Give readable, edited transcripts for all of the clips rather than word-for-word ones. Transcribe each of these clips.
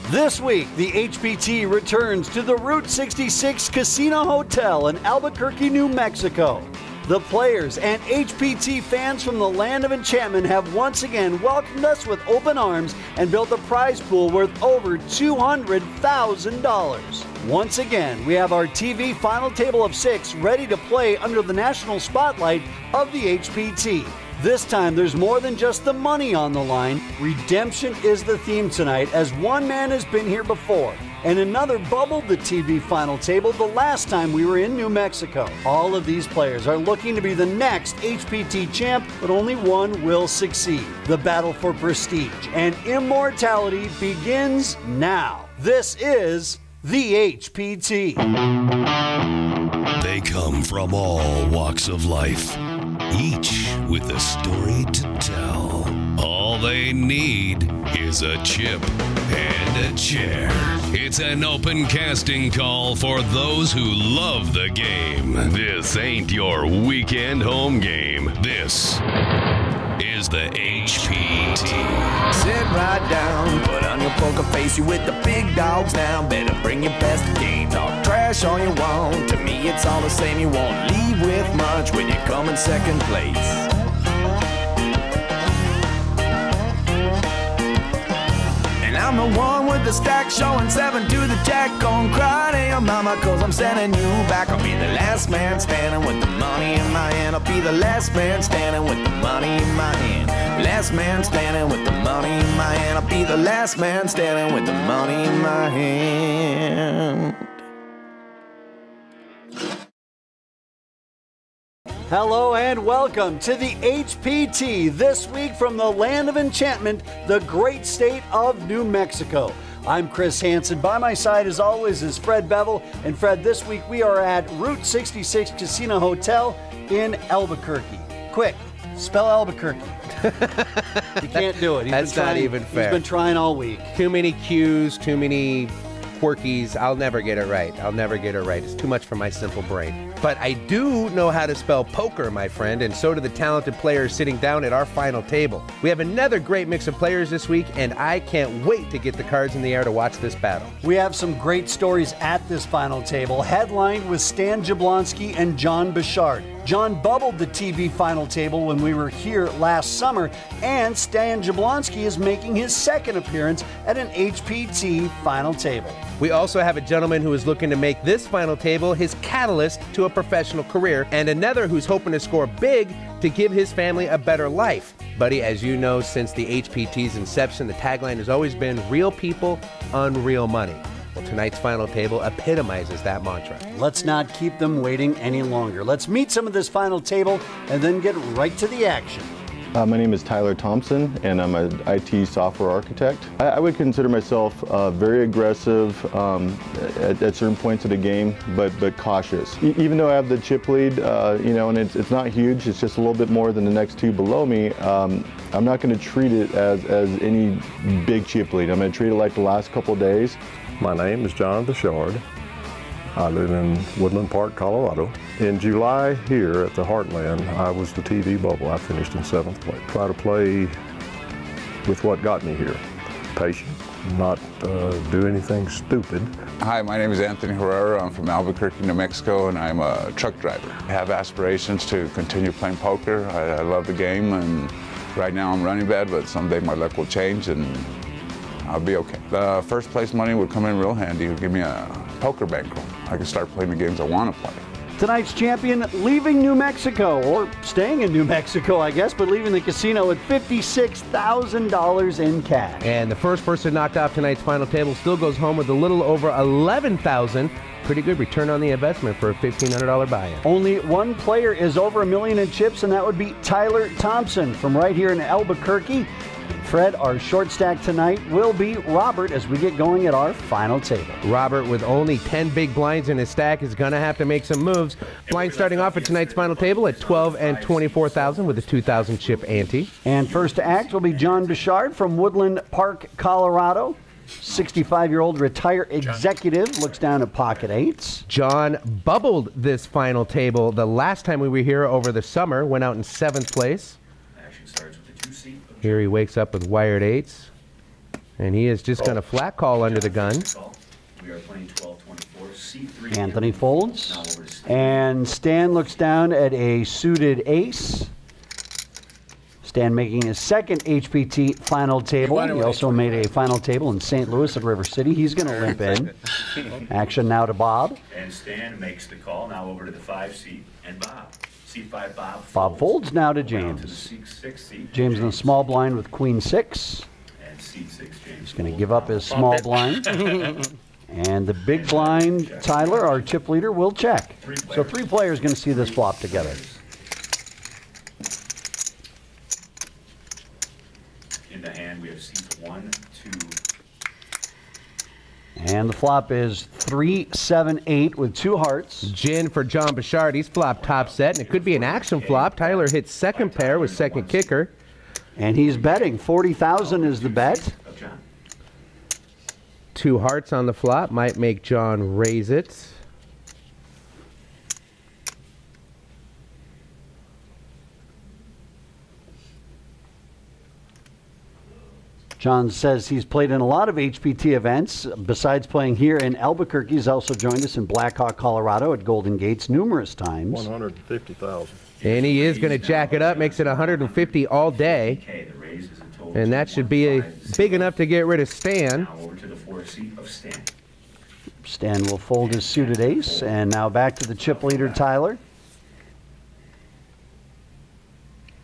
This week, the HPT returns to the Route 66 Casino Hotel in Albuquerque, New Mexico. The players and HPT fans from the Land of Enchantment have once again welcomed us with open arms and built a prize pool worth over $200,000. Once again, we have our TV final table of 6 ready to play under the national spotlight of the HPT. This time, there's more than just the money on the line. Redemption is the theme tonight, as one man has been here before, and another bubbled the TV final table the last time we were in New Mexico. All of these players are looking to be the next HPT champ, but only one will succeed. The battle for prestige and immortality begins now. This is the HPT. They come from all walks of life, each with a story to tell. All they need is a chip and a chair. It's an open casting call for those who love the game. This ain't your weekend home game. This is the HPT. Sit right down, put on your poker face. You with the big dogs now. Better bring your best game. Talk trash all you want. To me, it's all the same. You won't leave with much when you come in second place. I'm the one with the stack showing 7 to the jack. Gonna cry to your mama cause I'm sending you back. I'll be the last man standing with the money in my hand. I'll be the last man standing with the money in my hand. Last man standing with the money in my hand. I'll be the last man standing with the money in my hand. Hello and welcome to the HPT, this week from the Land of Enchantment, the great state of New Mexico. I'm Chris Hansen. By my side, as always, is Fred Bevel. And Fred, this week we are at Route 66 Casino Hotel in Albuquerque. Quick, spell Albuquerque. You can't do it. That's not even fair. He's been trying all week. Too many Q's, too many quirkies. I'll never get it right. It's too much for my simple brain. But I do know how to spell poker, my friend, and so do the talented players sitting down at our final table. We have another great mix of players this week, and I can't wait to get the cards in the air to watch this battle. We have some great stories at this final table, headlined with Stan Jablonski and John Bouchard. John bubbled the TV final table when we were here last summer, and Stan Jablonski is making his second appearance at an HPT final table. We also have a gentleman who is looking to make this final table his catalyst to a professional career, and another who's hoping to score big to give his family a better life. Buddy, as you know, since the HPT's inception, the tagline has always been real people, unreal money. Well, tonight's final table epitomizes that mantra. Let's not keep them waiting any longer. Let's meet some of this final table and then get right to the action. My name is Tyler Thompson, and I'm an IT software architect. I would consider myself very aggressive at certain points of the game, but cautious. Even though I have the chip lead, and it's not huge, it's just a little bit more than the next two below me, I'm not going to treat it as any big chip lead. I'm going to treat it like the last couple of days. My name is John Bouchard. I live in Woodland Park, Colorado. In July here at the Heartland, I was the TV bubble. I finished in 7th place. Try to play with what got me here. Patient, not do anything stupid. Hi, my name is Anthony Herrera. I'm from Albuquerque, New Mexico, and I'm a truck driver. I have aspirations to continue playing poker. I love the game, and right now I'm running bad, but someday my luck will change and I'll be okay. The first place money would come in real handy. It would give me a poker bankroll. I can start playing the games I want to play. Tonight's champion leaving New Mexico, or staying in New Mexico, I guess, but leaving the casino with $56,000 in cash. And the first person knocked off tonight's final table still goes home with a little over $11,000. Pretty good return on the investment for a $1,500 buy-in. Only one player is over $1 million in chips, and that would be Tyler Thompson from right here in Albuquerque. Fred, our short stack tonight will be Robert as we get going at our final table. Robert, with only 10 big blinds in his stack, is going to have to make some moves. Blinds starting off at tonight's final table at $12,000 and $24,000 with a $2,000 chip ante. And first to act will be John Bouchard from Woodland Park, Colorado. 65-year-old retired executive, looks down at pocket eights. John bubbled this final table the last time we were here over the summer, went out in 7th place. Action starts with the 2 seat. Here he wakes up with wired eights. And he is just going to flat call under the gun. We are playing 12-24, C3. Anthony folds. And Stan looks down at a suited ace. Stan making his second HPT final table. He also made a final table in St. Louis at River City. He's going to limp in. Action now to Bob. And Stan makes the call. Now over to the 5 seat. And Bob. C5 Bob. Bob folds now to James. James in the small blind with Queen 6. And C6 James. He's going to give up his small blind. And the big blind, Tyler, our chip leader, will check. So 3 players going to see this flop together. In the hand, we have seats 1, 2. And the flop is 3, 7, 8 with 2 hearts. Gin for John Bouchard. He's flopped top set, and it could be an action flop. Tyler hits second pair with second kicker. And he's betting. 40,000 is the bet. 2 hearts on the flop might make John raise it. John says he's played in a lot of HPT events. Besides playing here in Albuquerque, he's also joined us in Blackhawk, Colorado at Golden Gates numerous times. 150,000. And he is going to jack it up, makes it 150 all day. And that should be big enough to get rid of Stan. Stan will fold his suited ace. And now back to the chip leader, Tyler.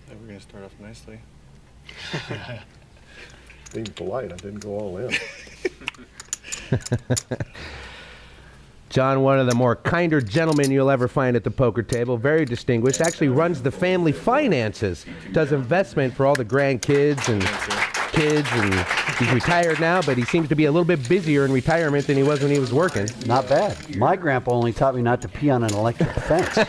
We're going to start off nicely. Being polite, I didn't go all in. John, one of the more kinder gentlemen you'll ever find at the poker table. Very distinguished. Actually runs the family finances. Does investment for all the grandkids and kids. And he's retired now, but he seems to be a little bit busier in retirement than he was when he was working. Not bad. My grandpa only taught me not to pee on an electric fence.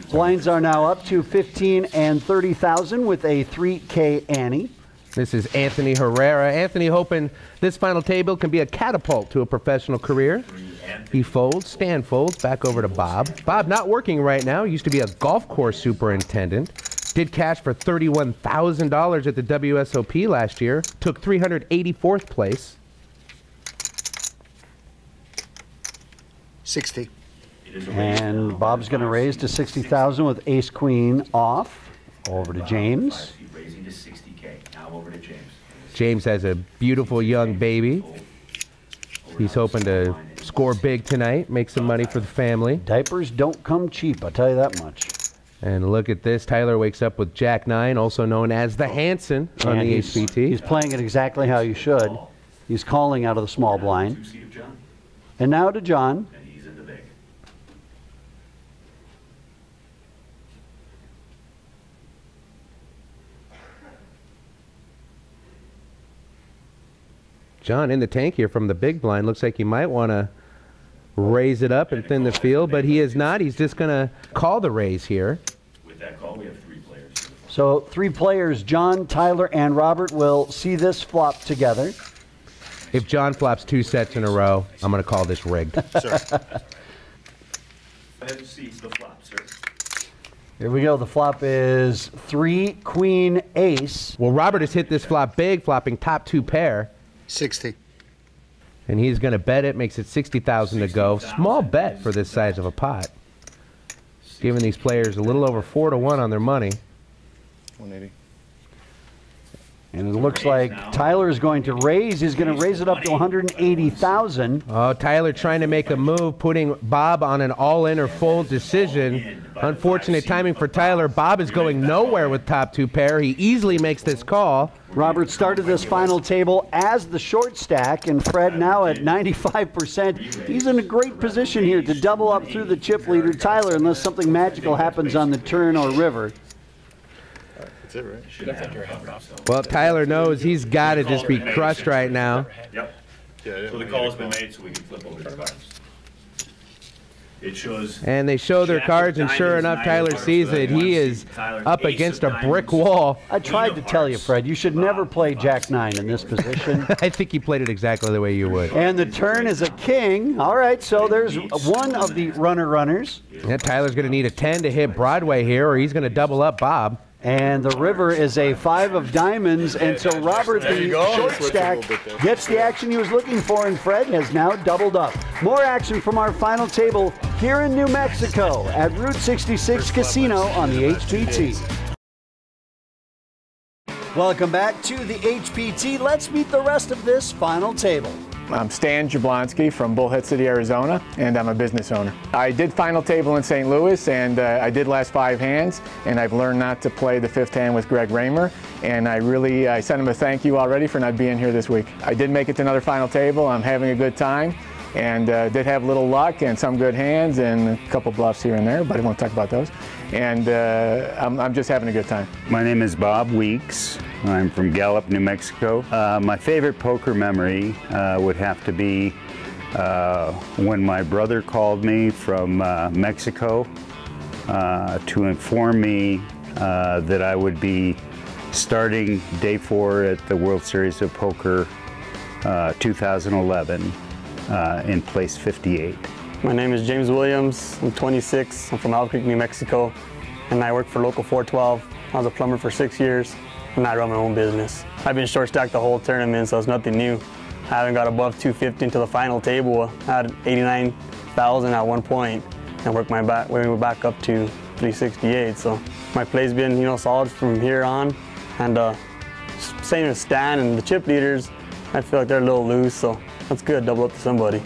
Blinds are now up to 15 and 30,000 with a 3K ante. This is Anthony Herrera. Anthony hoping this final table can be a catapult to a professional career. He folds, Stan folds, back over to Bob. Bob not working right now, used to be a golf course superintendent. Did cash for $31,000 at the WSOP last year. Took 384th place. 60. And Bob's going to raise to 60,000 with ace queen off. Over to James. Raising to 60K. Now over to James. James has a beautiful young baby. He's hoping to score big tonight, make some money for the family. Diapers don't come cheap, I'll tell you that much. And look at this. Tyler wakes up with Jack 9, also known as the Hanson on the HPT. He's playing it exactly how you should. He's calling out of the small blind. And now to John. And he's in the big. John in the tank here from the big blind. Looks like he might want to raise it up and thin the field, but he is not. He's just going to call the raise here. With that call, we have 3 players. So 3 players, John, Tyler, and Robert, will see this flop together. If John flops 2 sets in a row, I'm going to call this rigged. Go ahead and see the flop, sir. Here we go. The flop is 3, queen, ace. Well, Robert has hit this flop big, flopping top 2 pair. 60. And he's going to bet it, makes it 60,000 to go. Small bet for this size of a pot. Giving these players a little over 4 to 1 on their money. 180. And it looks like Tyler is going to raise. He's going to raise it up to 180,000. Oh, Tyler trying to make a move, putting Bob on an all-in or fold decision. Unfortunate timing for Tyler. Bob is going nowhere with top 2 pair. He easily makes this call. Robert started this final table as the short stack, and Fred now at 95%. He's in a great position here to double up through the chip leader, Tyler, unless something magical happens on the turn or river. That's it, right? Well, Tyler knows he's got to just be crushed right now. Yep. Yeah, So the call has been made, so we can flip over the cards. It shows. And they show their cards, and sure enough, Tyler sees it. He is up against a brick wall. I tried to tell you, Fred, you should never play Jack 9 in this position. I think he played it exactly the way you would. And the turn is a king. All right, so there's one of the runners. Yeah, Tyler's going to need a 10 to hit Broadway here, or he's going to double up Bob. And the river is a 5 of diamonds, and so Robert, the short stack, gets the action he was looking for, and Fred has now doubled up. More action from our final table here in New Mexico at Route 66 Casino on the HPT. Welcome back to the HPT. Let's meet the rest of this final table. I'm Stan Jablonski from Bullhead City, Arizona, and I'm a business owner. I did final table in St. Louis, and I did last 5 hands, and I've learned not to play the 5th hand with Greg Raymer, and I sent him a thank you already for not being here this week. I did make it to another final table. I'm having a good time, and did have a little luck and some good hands and a couple bluffs here and there, but I won't talk about those. And I'm just having a good time. My name is Bob Weeks. I'm from Gallup, New Mexico. My favorite poker memory would have to be when my brother called me from Mexico to inform me that I would be starting day 4 at the World Series of Poker 2011 in place 58. My name is James Williams. I'm 26. I'm from Albuquerque, New Mexico, and I work for Local 412. I was a plumber for 6 years, and I run my own business. I've been short stacked the whole tournament, so it's nothing new. I haven't got above 250 until the final table. I had 89,000 at one point, and worked my way back up to 368. So my play's been, solid from here on. And same as Stan and the chip leaders, I feel like they're a little loose, so that's good. Double up to somebody.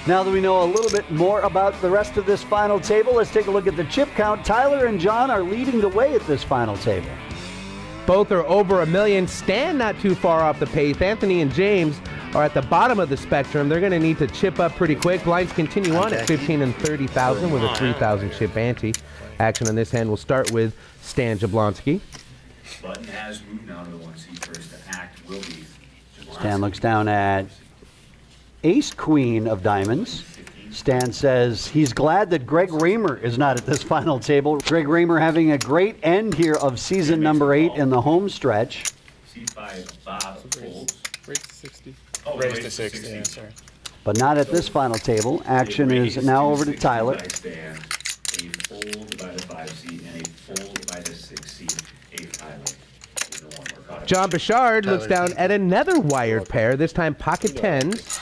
Now that we know a little bit more about the rest of this final table, let's take a look at the chip count. Tyler and John are leading the way at this final table. Both are over $1 million. Stan not too far off the pace. Anthony and James are at the bottom of the spectrum. They're going to need to chip up pretty quick. Blinds continue on at 15 and 30,000 with a 3,000 chip ante. Action on this hand will start with Stan Jablonski. Button has moved now to the 1 seat first. The act will be Jablonski. Stan looks down at Ace Queen of diamonds. Stan says he's glad that Greg Raymer is not at this final table. Greg Raymer having a great end here of season number 8 in the home stretch. C5 Bob folds. Raise to 60. Oh, raise to 60. Yeah, sorry. But not at this final table. Action is now over to Tyler. A fold by the 5 seat and a fold by the 6 seat. A highlight. John Bouchard looks down at another wired pair, this time pocket 10s.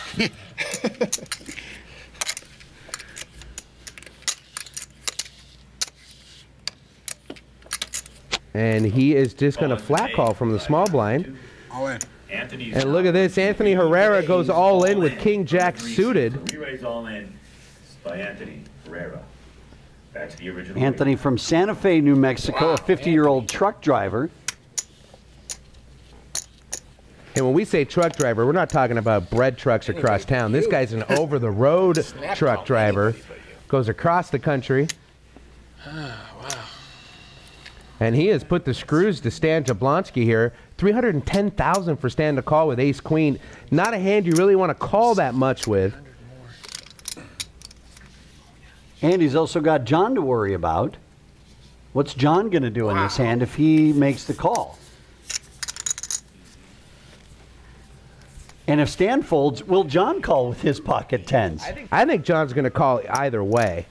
And he is just going to flat call from the small blind. All in. And look at this, Anthony Herrera goes all in with King Jack suited. Re-raise all in by Anthony Herrera. Back to the original. Anthony from Santa Fe, New Mexico, a 50-year-old truck driver. And when we say truck driver, we're not talking about bread trucks across town. This guy's an over-the-road truck driver. Goes across the country. And he has put the screws to Stan Jablonski here. 310,000 for Stan to call with Ace Queen. Not a hand you really want to call that much with. And he's also got John to worry about. What's John going to do in this hand if he makes the call? And if Stan folds, will John call with his pocket 10s? I think John's going to call either way.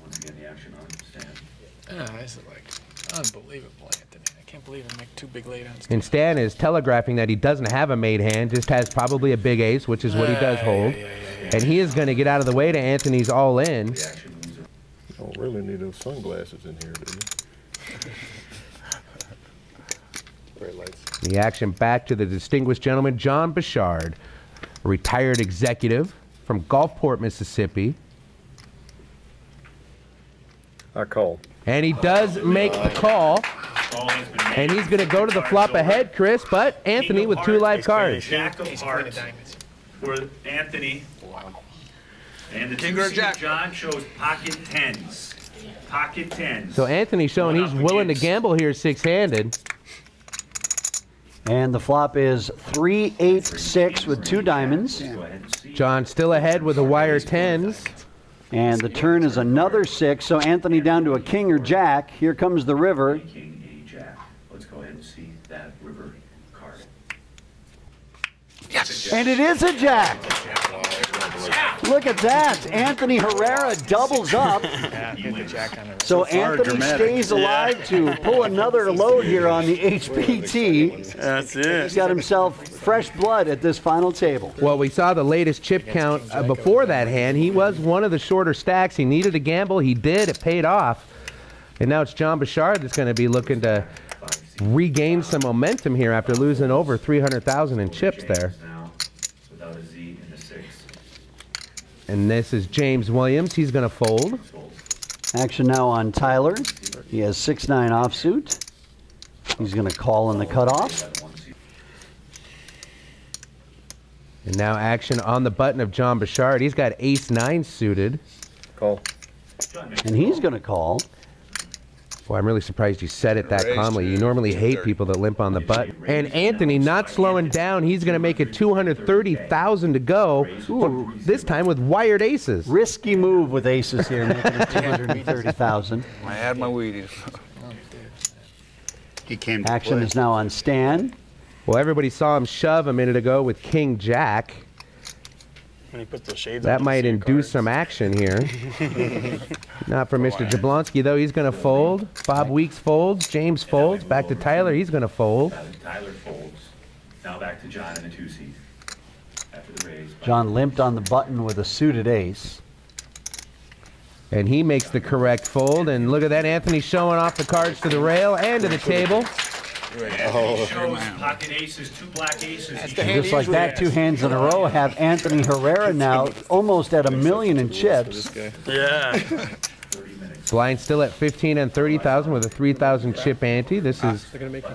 Once again, the action on Stan. This is like unbelievable, Anthony. I can't believe I make 2 big laydowns. And Stan is telegraphing that he doesn't have a made hand, just has probably a big ace, which is what he does hold. And he is going to get out of the way to Anthony's all in. You don't really need those sunglasses in here, do you? The action back to the distinguished gentleman, John Bouchard, a retired executive from Gulfport, Mississippi. I call. And he does make the call. And he's going to go to the flop ahead, Chris, but Anthony with 2 live cards. Jack of hearts for Anthony. And the 2 seat John shows pocket 10s. Pocket 10s. So Anthony's showing he's willing to gamble here 6-handed. And the flop is 3-8-6 with 2 diamonds. John still ahead with the wire 10s. And the turn is another 6, so Anthony down to a king or jack. Here comes the river. King, a jack. Let's go ahead and see that river card. Yes. And it is a jack. Look at that. Anthony Herrera doubles up. So Anthony stays alive to pull another load here on the HPT. That's it. He's got himself fresh blood at this final table. Well, we saw the latest chip count before that hand. He was one of the shorter stacks. He needed a gamble. He did. It paid off. And now it's John Bouchard that's going to be looking to regain some momentum here after losing over 300,000 in chips there. And this is James Williams. He's going to fold. Action now on Tyler. He has 6-9 offsuit. He's going to call in the cutoff. And now action on the button of John Bouchard. He's got ace-9 suited. Call. And he's going to call. Boy, I'm really surprised you said it that calmly. You normally hate people that limp on the button. And Anthony not slowing down. He's going to make it 230,000 to go. Ooh, this time with wired aces. Risky move with aces here, making it 230,000. I had my Wheaties. He came to Action play. is now on Stan. Well, everybody saw him shove a minute ago with King Jack. When he puts those shades That on, might you see induce some action here. Not for Mr. Jablonski, though. He's going to fold. Bob Weeks folds. James folds. Back to Tyler. He's going to fold. Tyler folds. Now back to John in the 2-seat. After the raise. John limped on the button with a suited ace. And he makes the correct fold. And look at that. Anthony showing off the cards to the rail and to the table. Anthony shows pocket aces, 2 black aces. Just like that, 2 hands in a row have Anthony Herrera now almost at $1 million in chips. Yeah. Blind still at 15 and 30,000 with a 3,000 chip ante. This is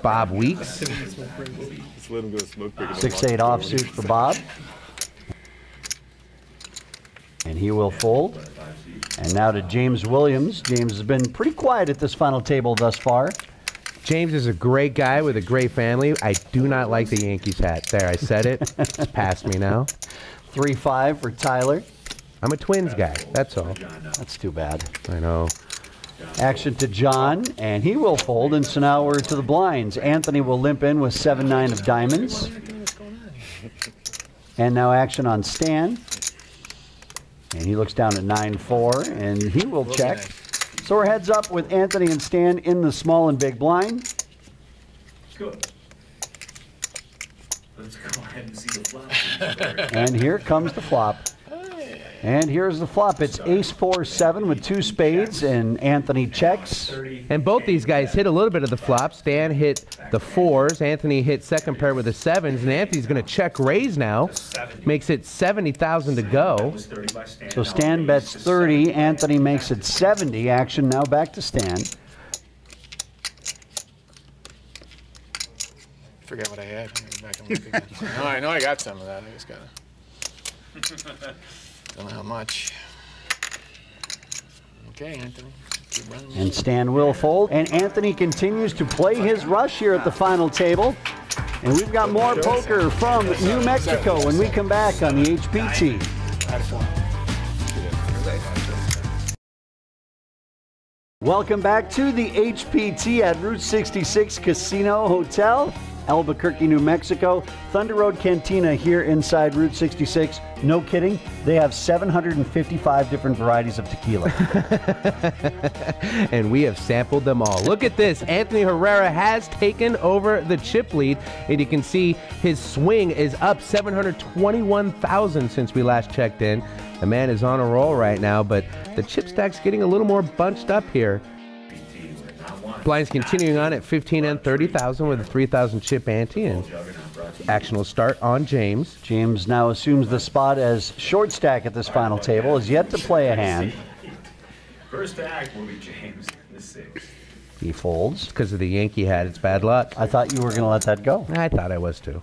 Bob Weeks. 6-8 offsuit for Bob. And he will fold. And now to James Williams. James has been pretty quiet at this final table thus far. James is a great guy with a great family. I do not like the Yankees hat. There, I said it. It's past me now. 3-5 for Tyler. I'm a Twins guy, that's all. That's too bad. I know. Action to John, and he will fold, and so now we're to the blinds. Anthony will limp in with 7-9 of diamonds. And now action on Stan. And he looks down at 9-4, and he will check. So we're heads up with Anthony and Stan in the small and big blind. Good. Let's go ahead and see the flop. And here comes the flop. And here's the flop. It's ace-4-7 with 2 spades, and Anthony checks. And both these guys hit a little bit of the flop. Stan hit the 4s. Anthony hit second pair with the 7s, and Anthony's going to check raise now. Makes it 70,000 to go. So Stan bets 30. Anthony makes it 70. Action now back to Stan. Forget what I had. I'm gonna go back and look again. No, I know I got some of that. I just gotta. Don't know how much. Okay, Anthony. Keep running. And Stan will fold. And Anthony continues to play his rush here at the final table. And we've got more poker from New Mexico when we come back on the HPT. Welcome back to the HPT at Route 66 Casino Hotel, Albuquerque, New Mexico. Thunder Road Cantina here inside Route 66. No kidding, they have 755 different varieties of tequila. And we have sampled them all. Look at this. Anthony Herrera has taken over the chip lead, and you can see his swing is up 721,000 since we last checked in. The man is on a roll right now, but the chip stack's getting a little more bunched up here. Blinds continuing on at 15 and 30,000 with a 3,000 chip ante, and action will start on James. James now assumes the spot as short stack at this final table, is yet to play a hand. First act will be James in the 6th. He folds. Because of the Yankee hat, it's bad luck. I thought you were going to let that go. I thought I was too.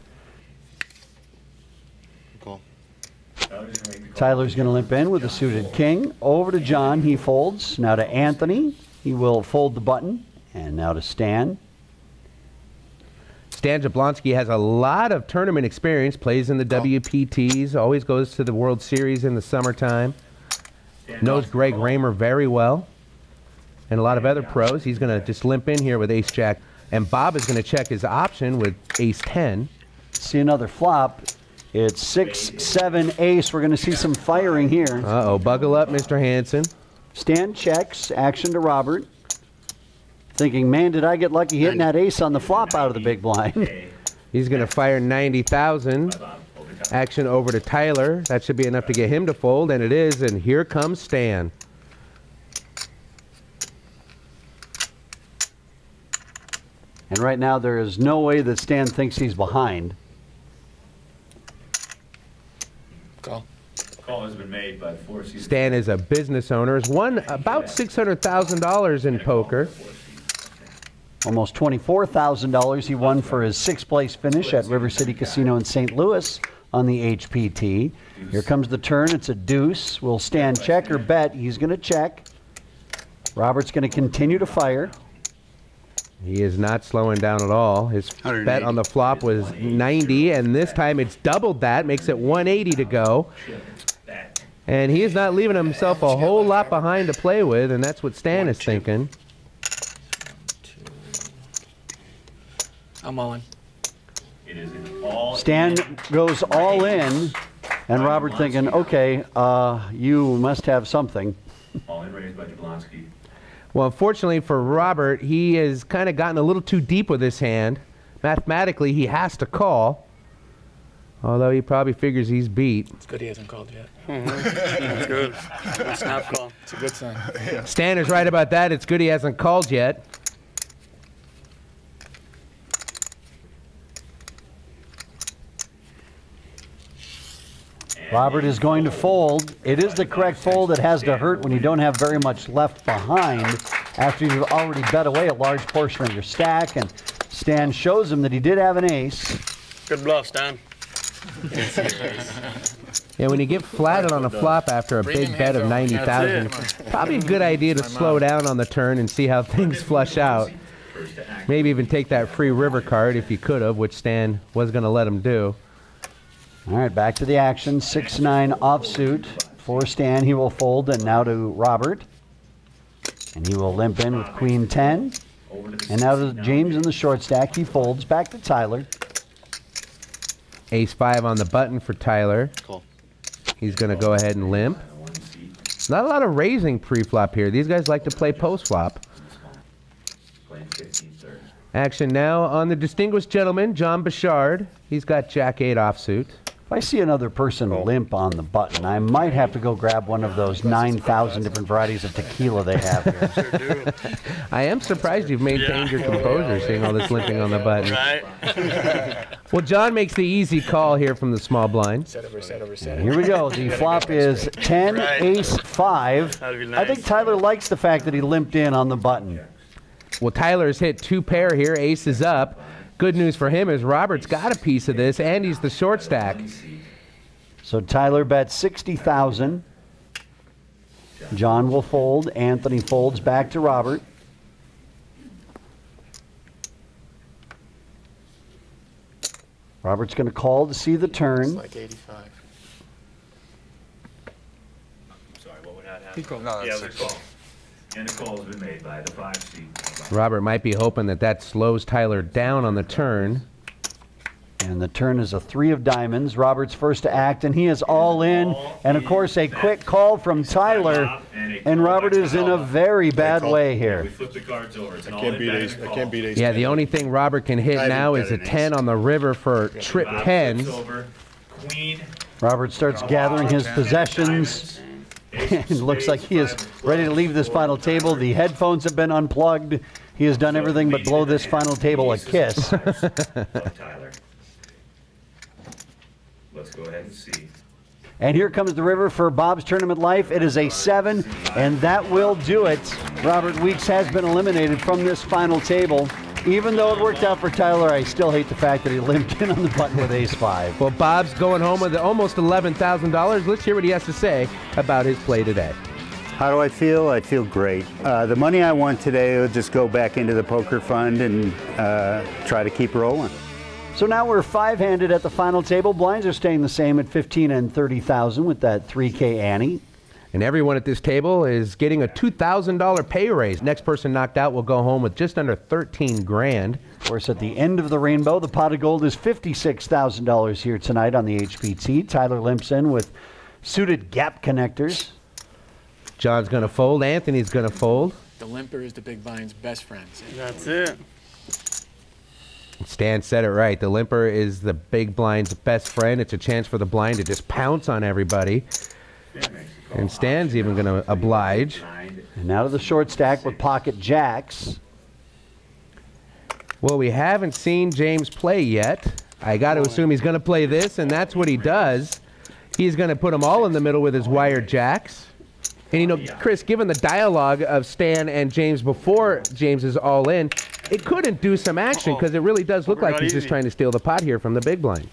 Call. Tyler's going to limp in with a suited king. Over to John, he folds. Now to Anthony, he will fold the button. And now to Stan. Stan Jablonski has a lot of tournament experience, plays in the WPTs, always goes to the World Series in the summertime. Knows Greg Raymer very well. And a lot of other pros. He's going to just limp in here with ace-jack. And Bob is going to check his option with ace-10. See another flop. It's 6-7 ace. We're going to see some firing here. Uh-oh, buckle up, Mr. Hansen. Stan checks, action to Robert. Thinking, man, did I get lucky hitting that ace on the flop out of the big blind. He's going to fire 90,000. Action over to Tyler. That should be enough to get him to fold, and it is, and here comes Stan. And right now, there is no way that Stan thinks he's behind. Call has been made by the Four Seasons. Stan is a business owner. Has won about $600,000 in poker. Almost $24,000 he won for his 6th place finish at River City Casino in St. Louis on the HPT. Here comes the turn. It's a deuce. Will Stan check or bet? He's going to check. Robert's going to continue to fire. He is not slowing down at all. His bet on the flop was 90, and this time it's doubled that, makes it 180 to go. And he is not leaving himself a whole lot behind to play with, and that's what Stan is thinking. I'm all in. Stan goes all in, and Robert thinking, okay, you must have something. All in raised by Jablonski. Well, unfortunately for Robert, he has kind of gotten a little too deep with his hand. Mathematically, he has to call, although he probably figures he's beat. It's good he hasn't called yet. That's good. Snap call. It's a good sign. Stan is right about that. It's good he hasn't called yet. Robert is going to fold. It is the correct fold. It has to hurt when you don't have very much left behind after you've already bet away a large portion of your stack. And Stan shows him that he did have an ace. Good bluff, Stan. Yeah, when you get flatted on a flop after a big bet of 90,000, probably a good idea to slow down on the turn and see how things flush out. Maybe even take that free river card if you could have, which Stan was going to let him do. All right, back to the action. 6-9 offsuit for Stan. He will fold, and now to Robert. And he will limp in with Queen 10. And now to James in the short stack. He folds. Back to Tyler. Ace-5 on the button for Tyler. He's going to go ahead and limp. Not a lot of raising pre-flop here. These guys like to play post-flop. Action now on the distinguished gentleman, John Bouchard. He's got Jack-8 offsuit. If I see another person limp on the button, I might have to go grab one of those 9,000 different varieties of tequila they have here. I am surprised you've maintained your composure, seeing all this limping on the button. Right. Well, John makes the easy call here from the small blind. Set over, set over, set. Here we go. The flop is 10, ace, 5. That'd be nice. I think Tyler likes the fact that he limped in on the button. Well, Tyler's hit 2 pair here. Ace is up. Good news for him is Robert's got a piece of this, and he's the short stack. So Tyler bets 60,000. John will fold. Anthony folds back to Robert. Robert's going to call to see the turn. It's like 85. Sorry, what would that happen? No, that's 6. And the call has been made by the 5 seed. Robert might be hoping that that slows Tyler down on the turn. And the turn is a 3 of diamonds. Robert's first to act, and he is all in. And, of course, a quick call from Tyler. And Robert is in a very bad way here. We flip the cards over. It's an I can't beat ace. Yeah, the only thing Robert can hit now is a 10 on the river for trip 10s. Queen. Robert starts gathering his possessions. It looks like he is ready to leave this final table. The headphones have been unplugged. He has done everything but blow this final table a kiss. Tyler. Let's go ahead and see. And here comes the river for Bob's Tournament Life. It is a 7, and that will do it. Robert Weeks has been eliminated from this final table. Even though it worked out for Tyler, I still hate the fact that he limped in on the button with ace-5. Well, Bob's going home with almost $11,000. Let's hear what he has to say about his play today. How do I feel? I feel great. The money I won today will just go back into the poker fund and try to keep rolling. So now we're 5-handed at the final table. Blinds are staying the same at 15 and 30,000 with that 3K ante. And everyone at this table is getting a $2,000 pay raise. Next person knocked out will go home with just under 13 grand. Of course, at the end of the rainbow, the pot of gold is $56,000 here tonight on the HPT. Tyler limps in with suited gap connectors. John's going to fold. Anthony's going to fold. The limper is the big blind's best friend. That's it. Stan said it right. The limper is the big blind's best friend. It's a chance for the blind to just pounce on everybody. And Stan's even going to oblige. And now to the short stack with pocket jacks. Well, we haven't seen James play yet. I got to assume he's going to play this, and that's what he does. He's going to put them all in the middle with his wired jacks. And, you know, Chris, given the dialogue of Stan and James before James is all in, it could induce some action because it really does look like he's just trying to steal the pot here from the big blind.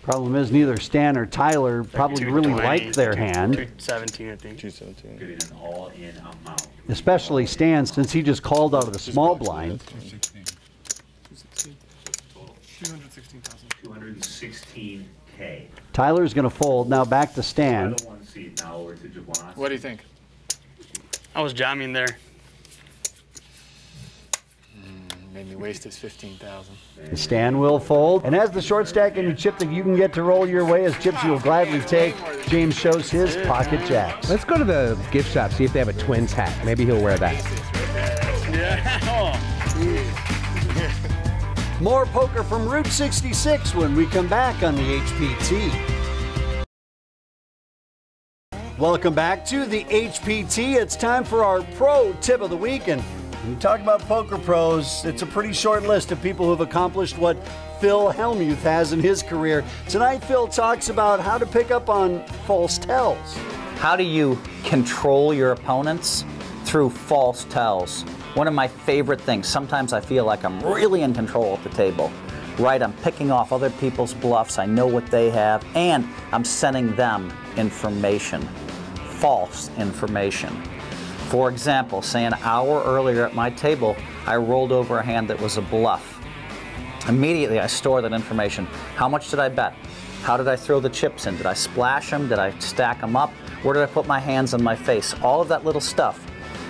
Problem is neither Stan or Tyler probably really like their hand. 217, I think. 217. Getting an all-in amount. Especially Stan, since he just called out of the small blind. 216K. Tyler's going to fold. Now back to Stan. What do you think? I was jamming there. Made me waste his 15,000. Stan will fold. And as the short stack and chip that you can get to roll your way as chips you'll gladly take, James shows his pocket jacks. Let's go to the gift shop, see if they have a Twins hat. Maybe he'll wear that. More poker from Route 66 when we come back on the HPT. Welcome back to the HPT. It's time for our pro tip of the week. And when you talk about poker pros, it's a pretty short list of people who have accomplished what Phil Hellmuth has in his career. Tonight, Phil talks about how to pick up on false tells. How do you control your opponents? Through false tells. One of my favorite things. Sometimes I feel like I'm really in control at the table. Right, I'm picking off other people's bluffs. I know what they have, and I'm sending them information. False information. For example, say an hour earlier at my table, I rolled over a hand that was a bluff. Immediately, I store that information. How much did I bet? How did I throw the chips in? Did I splash them? Did I stack them up? Where did I put my hands on my face? All of that little stuff.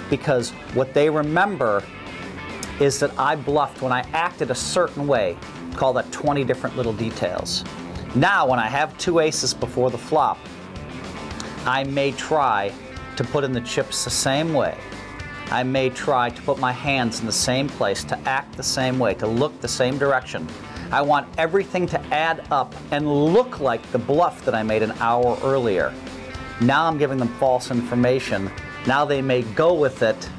Because what they remember is that I bluffed when I acted a certain way. Call that 20 different little details. Now, when I have two aces before the flop, I may try to put in the chips the same way. I may try to put my hands in the same place, to act the same way, to look the same direction. I want everything to add up and look like the bluff that I made an hour earlier. Now I'm giving them false information. Now they may go with it,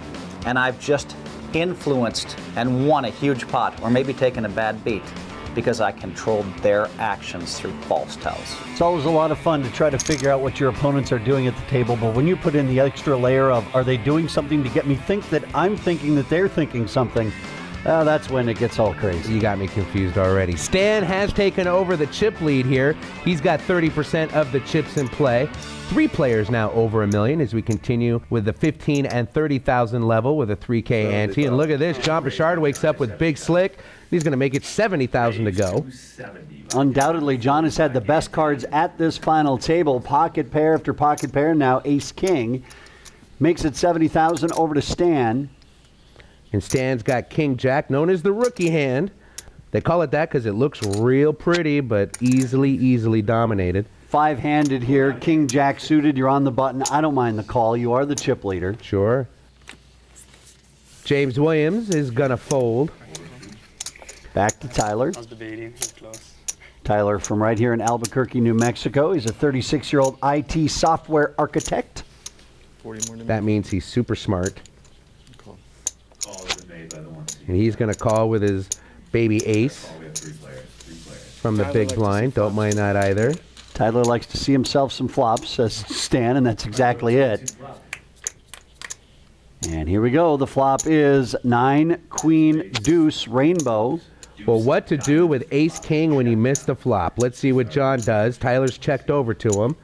and I've just influenced and won a huge pot, or maybe taken a bad beat, because I controlled their actions through false tells. It's always a lot of fun to try to figure out what your opponents are doing at the table, but when you put in the extra layer of, are they doing something to get me think that I'm thinking that they're thinking something, that's when it gets all crazy. You got me confused already. Stan has taken over the chip lead here. He's got 30% of the chips in play. 3 players now over $1 million as we continue with the 15 and 30,000 level with a 3K ante. And look at this, John Bouchard wakes up with Big Slick. He's going to make it 70,000 to go. Undoubtedly, John has had the best cards at this final table. Pocket pair after pocket pair. Now Ace King makes it 70,000 over to Stan. And Stan's got King Jack, known as the rookie hand. They call it that because it looks real pretty, but easily dominated. 5-handed here, King Jack suited. You're on the button. I don't mind the call. You are the chip leader. Sure. James Williams is going to fold. Back to Tyler. I was debating. He was close. Tyler from right here in Albuquerque, New Mexico. He's a 36-year-old IT software architect. 40 more that means he's super smart. And he's going to call with his baby ace from the big blind. Don't mind that either. Tyler likes to see himself some flops, says Stan, and that's exactly it. And here we go. The flop is 9, Queen, Deuce, Rainbow. Well, what to do with Ace King when you miss the flop? Let's see what John does. Tyler's checked over to him.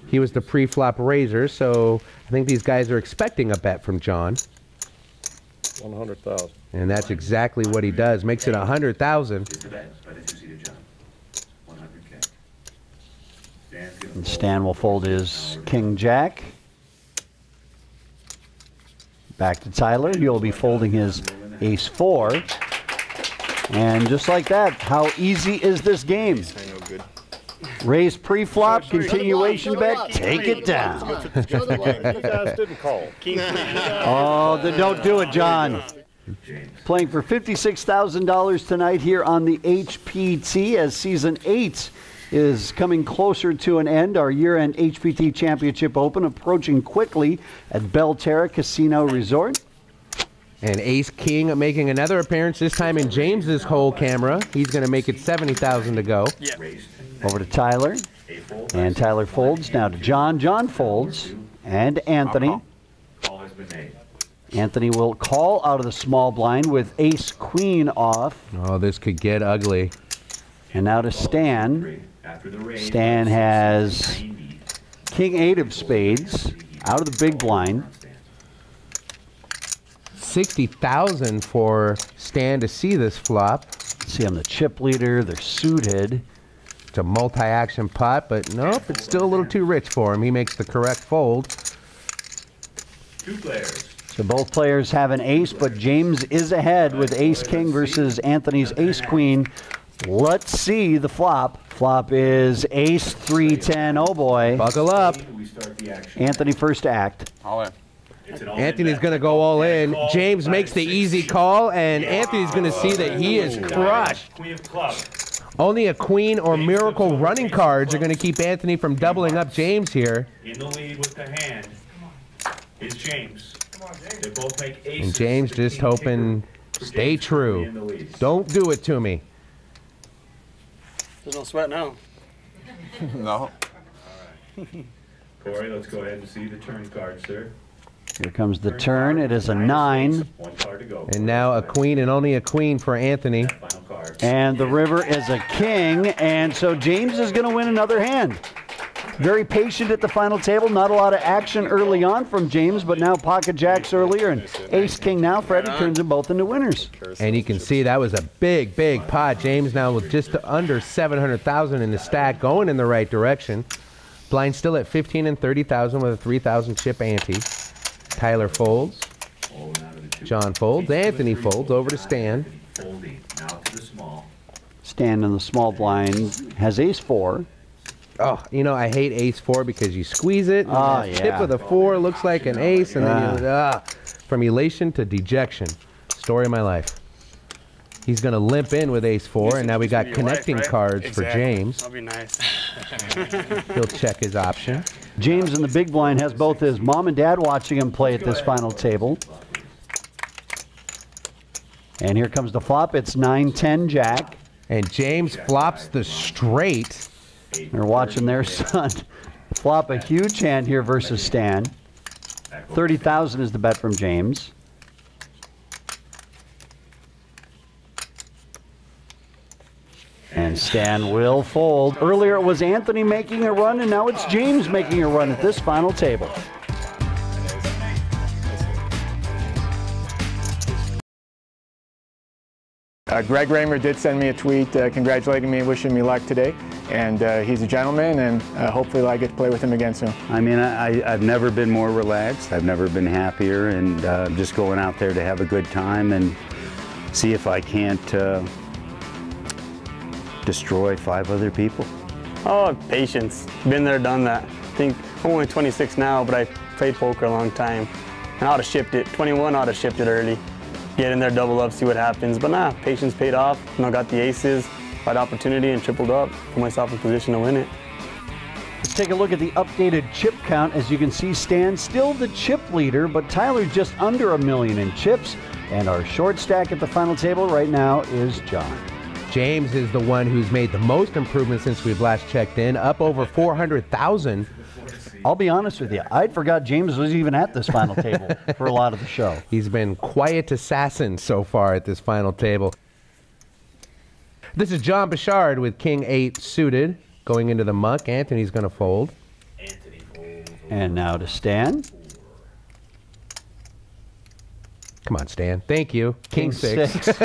He was the pre-flop raiser, so I think these guys are expecting a bet from John. 100,000. And that's exactly what he does. Makes it 100,000. And Stan will fold his King Jack. Back to Tyler. He'll be folding his Ace 4. And just like that, how easy is this game? Raise pre-flop, continuation bet, take it down. You guys didn't call. Oh, then don't do it, John. Playing for $56,000 tonight here on the HPT as Season 8 is coming closer to an end. Our year-end HPT Championship Open approaching quickly at Belterra Casino Resort. And Ace King making another appearance, this time in James's hole camera. He's going to make it $70,000 to go. Over to Tyler. And Tyler folds. Now to John. John folds. And Anthony. Anthony will call out of the small blind with Ace Queen off. Oh, this could get ugly. And now to Stan. Stan has King 8 of spades out of the big blind. $60,000 for Stan to see this flop. See him the chip leader. They're suited. It's a multi-action pot, but nope, it's still a little too rich for him. He makes the correct fold. Two players. So both players have an ace, but James is ahead with Ace King versus Anthony's Ace Queen. Let's see the flop. Flop is Ace 3-10. Oh boy. Buckle up. Anthony first to act. Anthony's going to go all in. James makes the easy call, and Anthony's going to see that he is crushed. Only a queen or miracle running cards are going to keep Anthony from doubling up James here. In the lead with the hand is James. They both make aces. And James just hoping, stay true. Don't do it to me. There's no sweat now. No. Corey, let's go ahead and see the turn card, sir. Here comes the turn. It is a 9. One card to go. And now a queen and only a queen for Anthony. Final card. And the river is a king, and so James is going to win another hand. Very patient at the final table. Not a lot of action early on from James, but now pocket jacks earlier and Ace King now. Freddie turns them both into winners. And you can see that was a big, big pot. James now with just under $700,000 in the stack, going in the right direction. Blind still at $15,000 and $30,000 with a $3,000 chip ante. Tyler folds. John folds. Anthony folds over to Stan. Stan in the small blind has Ace 4. Oh, you know, I hate Ace 4 because you squeeze it. And tip with a 4 looks like an ace, and then you, from elation to dejection. Story of my life. He's going to limp in with Ace 4, and now we got connecting cards for James. That'll be nice. He'll check his option. James in the big blind has both his mom and dad watching him play at this final table. And here comes the flop. It's 9-10 jack. And James flops the straight. They're watching their son flop a huge hand here versus Stan. 30,000 is the bet from James. And Stan will fold. Earlier it was Anthony making a run, and now it's James making a run at this final table. Greg Raymer did send me a tweet congratulating me and wishing me luck today. And he's a gentleman, and hopefully I get to play with him again soon. I mean, I've never been more relaxed. I've never been happier, and just going out there to have a good time and see if I can't destroy 5 other people. Oh, patience. Been there, done that. I think I'm only 26 now, but I played poker a long time. And I ought to shipped it. 21, I ought to shipped it early. Get in there, double up, see what happens. But nah, patience paid off. You know, got the aces, had opportunity, and tripled up. Put myself in position to win it. Let's take a look at the updated chip count. As you can see, Stan still the chip leader, but Tyler just under $1 million in chips. And our short stack at the final table right now is John. James is the one who's made the most improvement since we've last checked in, up over 400,000. I'll be honest with you, I'd forgot James was even at this final table for a lot of the show. He's been quiet assassin so far at this final table. This is John Bouchard with King 8 suited, going into the muck. Anthony's going to fold. And now to Stan. Come on, Stan. Thank you. King 6.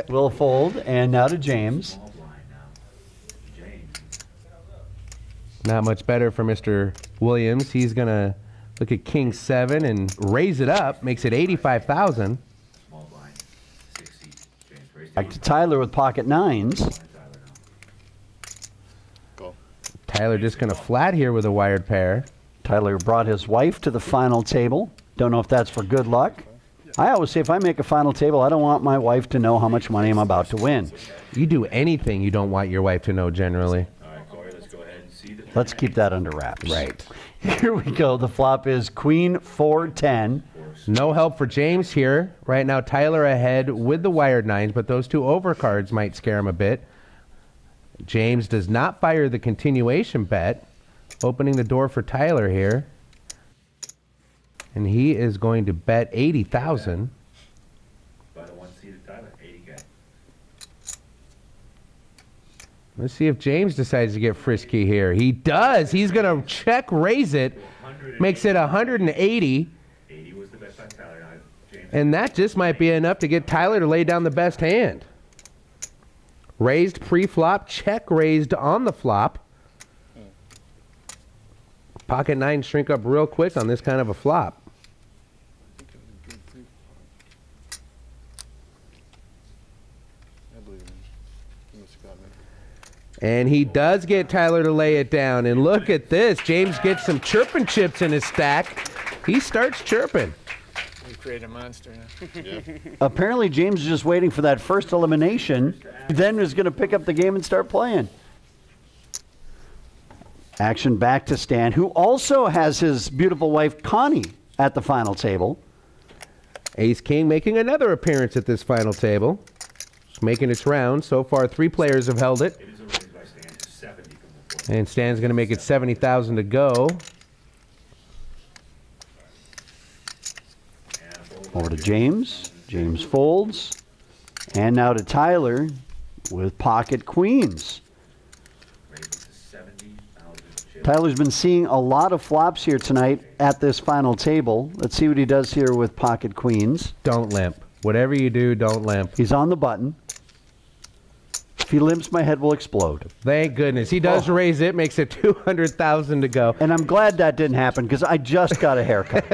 Will fold. And now to James. Not much better for Mr. Williams. He's going to look at King 7 and raise it up. Makes it 85,000. Back to Tyler with pocket nines. Tyler just going to flat here with a wired pair. Tyler brought his wife to the final table. Don't know if that's for good luck. I always say if I make a final table, I don't want my wife to know how much money I'm about to win. You do anything you don't want your wife to know generally. All right, Corey, let's go ahead and see the Let's keep that under wraps. Right. Here we go. The flop is Queen 4-10. No help for James here. Right now, Tyler ahead with the wired nines, but those two overcards might scare him a bit. James does not fire the continuation bet, opening the door for Tyler here. And he is going to bet 80,000. By the one-seated Tyler, 80K. Let's see if James decides to get frisky here. He does. He's going to check raise it. Makes it 180. 80 was the best by Tyler. James. And that just might be enough to get Tyler to lay down the best hand. Raised pre-flop, check raised on the flop. Pocket nines shrink up real quick on this kind of a flop. And he does get Tyler to lay it down. And look at this. James gets some chirping chips in his stack. He starts chirping. We created a monster now. Apparently, James is just waiting for that first elimination, then is going to pick up the game and start playing. Action back to Stan, who also has his beautiful wife, Connie, at the final table. Ace-King making another appearance at this final table. It's making its round. So far, 3 players have held it. And Stan's going to make it 70,000 to go. Over to James. James folds. And now to Tyler with pocket queens. Tyler's been seeing a lot of flops here tonight at this final table. Let's see what he does here with pocket queens. Don't limp. Whatever you do, don't limp. He's on the button. If he limps, my head will explode. Thank goodness. He does raise it, makes it 200,000 to go. And I'm glad that didn't happen because I just got a haircut.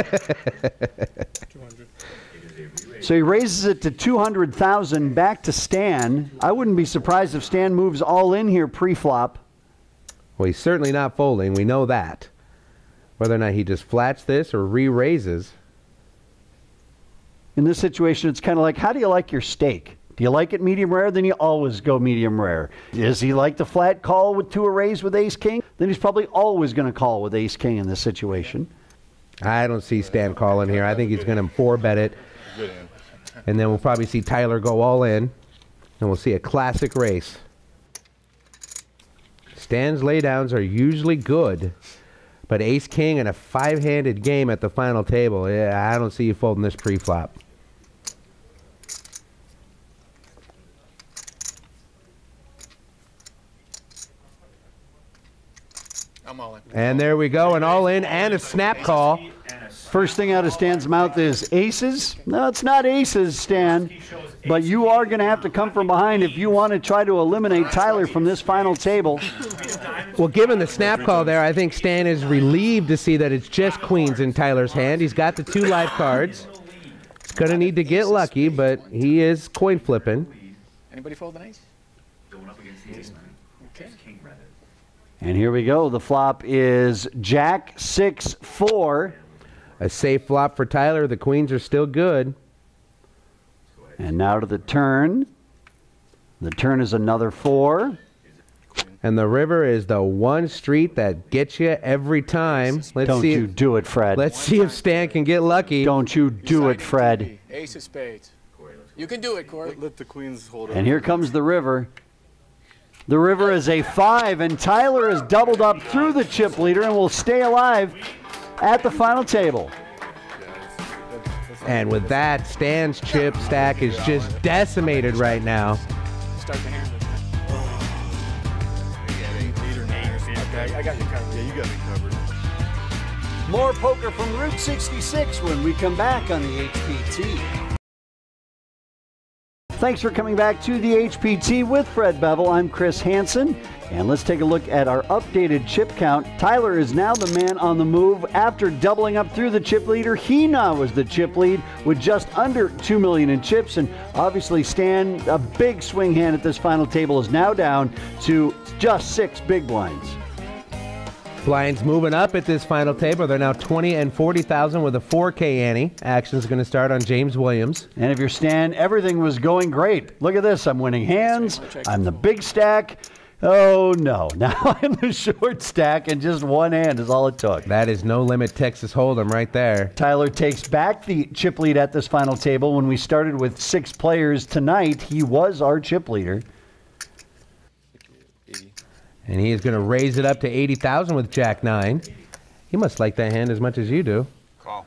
So he raises it to 200,000 back to Stan. I wouldn't be surprised if Stan moves all in here pre-flop. Well, he's certainly not folding. We know that. Whether or not he just flats this or re-raises. In this situation, it's kind of like, how do you like your steak? Do you like it medium rare? Then you always go medium rare. Does he like the flat call to a raise with ace-king? Then he's probably always going to call with ace-king in this situation. I don't see Stan calling here. I think he's going to 4-bet it. And then we'll probably see Tyler go all in. And we'll see a classic race. Stan's laydowns are usually good. But ace-king and a 5-handed game at the final table, yeah, I don't see you folding this pre-flop. I'm all in. And there we go, an all in and a snap call. First thing out of Stan's mouth is aces. No, it's not aces, Stan. But you are going to have to come from behind if you want to try to eliminate Tyler from this final table. Well, given the snap call there, I think Stan is relieved to see that it's just queens in Tyler's hand. He's got the 2 live cards. He's going to need to get lucky, but he is coin flipping. Anybody fold an ace? Going up against the ace, man. Okay. King rather. And here we go. The flop is Jack 6-4. A safe flop for Tyler. The queens are still good. And now to the turn. The turn is another 4. And the river is the one street that gets you every time. Don't you do it, Fred. Let's see if Stan can get lucky. Don't you do it, Fred. Ace of spades. You can do it, Corey. Let the queens hold it. And here comes the river. The river is a 5, and Tyler is doubled up through the chip leader and will stay alive at the final table. And with that, Stan's chip stack is just decimated right now. Start the hand. Okay, I got you covered. Yeah, you got me covered. More poker from Route 66 when we come back on the HPT. thanks for coming back to the HPT with Fred Bevel. I'm Chris Hansen, and let's take a look at our updated chip count. Tyler is now the man on the move. After doubling up through the chip leader, he now was the chip lead with just under 2 million in chips, and obviously Stan, a big swing hand at this final table, is now down to just 6 big blinds. Blinds moving up at this final table. They're now 20 and 40,000 with a 4K ante. Action's going to start on James Williams. And if you're Stan, everything was going great. Look at this. I'm winning hands. I'm the big stack. Oh, no. Now I'm the short stack, and just one hand is all it took. That is no limit Texas Hold'em right there. Tyler takes back the chip lead at this final table. When we started with 6 players tonight, he was our chip leader. And he is going to raise it up to 80,000 with Jack 9. He must like that hand as much as you do. Call.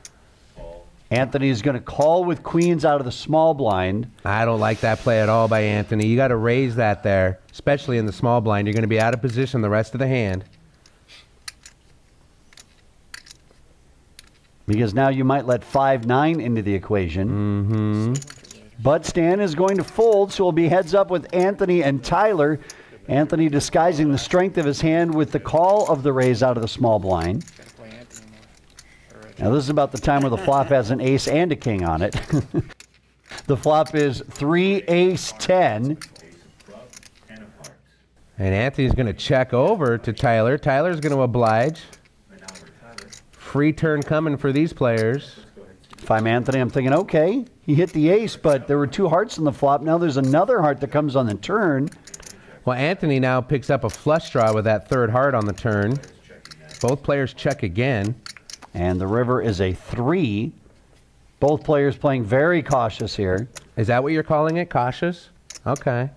Anthony is going to call with queens out of the small blind. I don't like that play at all by Anthony. You got to raise that there, especially in the small blind. You're going to be out of position the rest of the hand. Because now you might let 5-9 into the equation. But Stan is going to fold, so it'll be heads up with Anthony and Tyler. Anthony disguising the strength of his hand with the call of the raise out of the small blind. Now this is about the time where the flop has an ace and a king on it. The flop is 3 ace 10. And Anthony's going to check over to Tyler. Tyler's going to oblige. Free turn coming for these players. If I'm Anthony, I'm thinking, okay, he hit the ace, but there were 2 hearts in the flop. Now there's another heart that comes on the turn. Well, Anthony now picks up a flush draw with that 3rd heart on the turn. Both players check again. And the river is a 3. Both players playing very cautious here. Is that what you're calling it, cautious? Okay.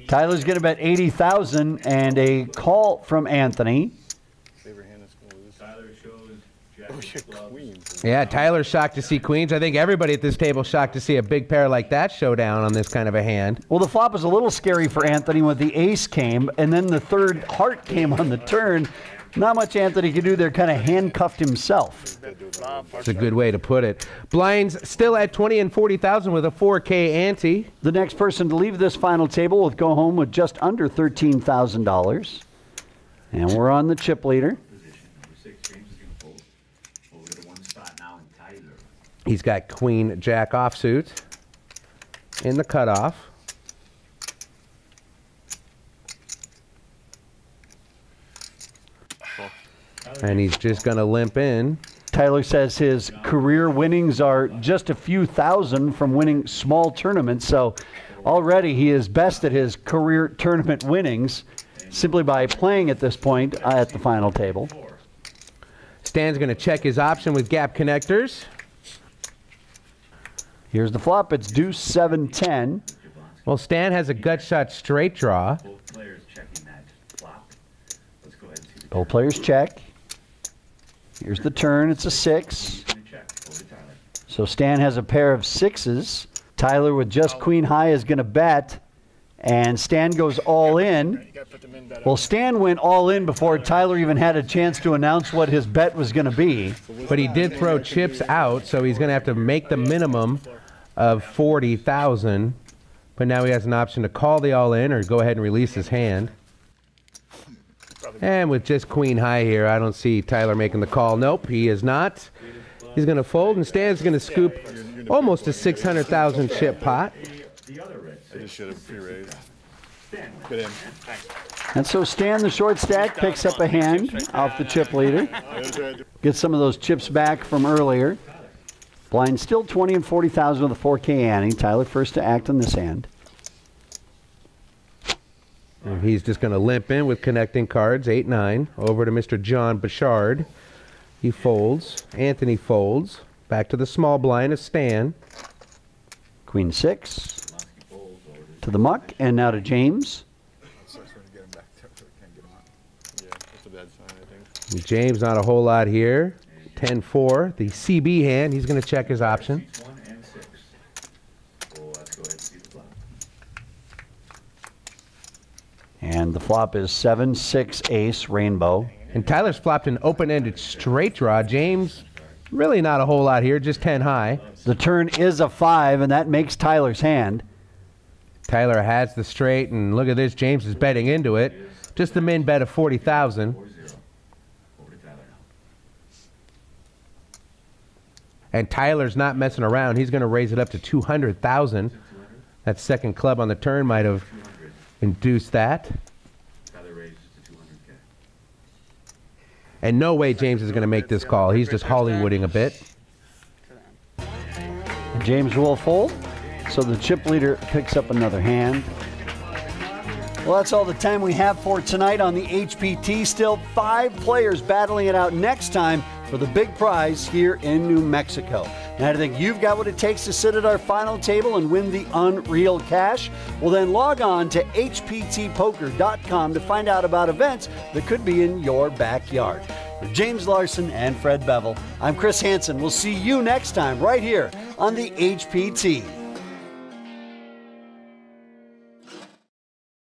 Tyler's going to bet 80,000 and a call from Anthony. Yeah, Tyler's shocked to see queens. I think everybody at this table shocked to see a big pair like that show down on this kind of a hand. Well, the flop was a little scary for Anthony when the ace came, and then the 3rd heart came on the turn. Not much Anthony could do there, kind of handcuffed himself. That's a good way to put it. Blinds still at 20 and 40,000 with a 4K ante. The next person to leave this final table will go home with just under $13,000. And we're on the chip leader. He's got queen jack offsuit in the cutoff. And he's just going to limp in. Tyler says his career winnings are just a few thousand from winning small tournaments, so already he is best at his career tournament winnings simply by playing at this point at the final table. Stan's going to check his option with gap connectors. Here's the flop. It's deuce 7-10. Well, Stan has a gut shot straight draw. Both players check. Here's the turn. It's a 6. So Stan has a pair of 6s. Tyler with just queen high is going to bet. And Stan goes all in. Well, Stan went all in before Tyler even had a chance to announce what his bet was going to be. But he did throw chips out, so he's going to have to make the minimum of 40,000. But now he has an option to call the all in or go ahead and release his hand. And with just queen high here, I don't see Tyler making the call. Nope, he is not. He's going to fold, and Stan's going to scoop almost a 600,000 chip pot. I just should have pre-raised. Good in. And so Stan, the short stack, picks up a hand off the chip leader. Gets some of those chips back from earlier. Blind still 20 and 40,000 with a 4K ante. Tyler first to act on this hand. And he's just going to limp in with connecting cards, 8-9, over to Mr. John Bouchard. He folds. Anthony folds. Back to the small blind of Stan. Queen 6 to the muck, and now to James. James not a whole lot here. 10-4, the CB hand. He's going to check his option. And the flop is 7-6 ace rainbow. And Tyler's flopped an open-ended straight draw. James Really not a whole lot here, just 10 high. The turn is a 5, and that makes Tyler's hand. Tyler has the straight, and look at this. James is betting into it. Just the min bet of 40,000. And Tyler's not messing around. He's going to raise it up to 200,000. That second club on the turn might have induced that. And no way James is going to make this call. He's just Hollywooding a bit. James will fold, so the chip leader picks up another hand. Well, that's all the time we have for tonight on the HPT. Still 5 players battling it out next time for the big prize here in New Mexico. And I think you've got what it takes to sit at our final table and win the unreal cash. Well, then log on to hptpoker.com to find out about events that could be in your backyard. For James Larson and Fred Bevel, I'm Chris Hansen. We'll see you next time right here on the HPT.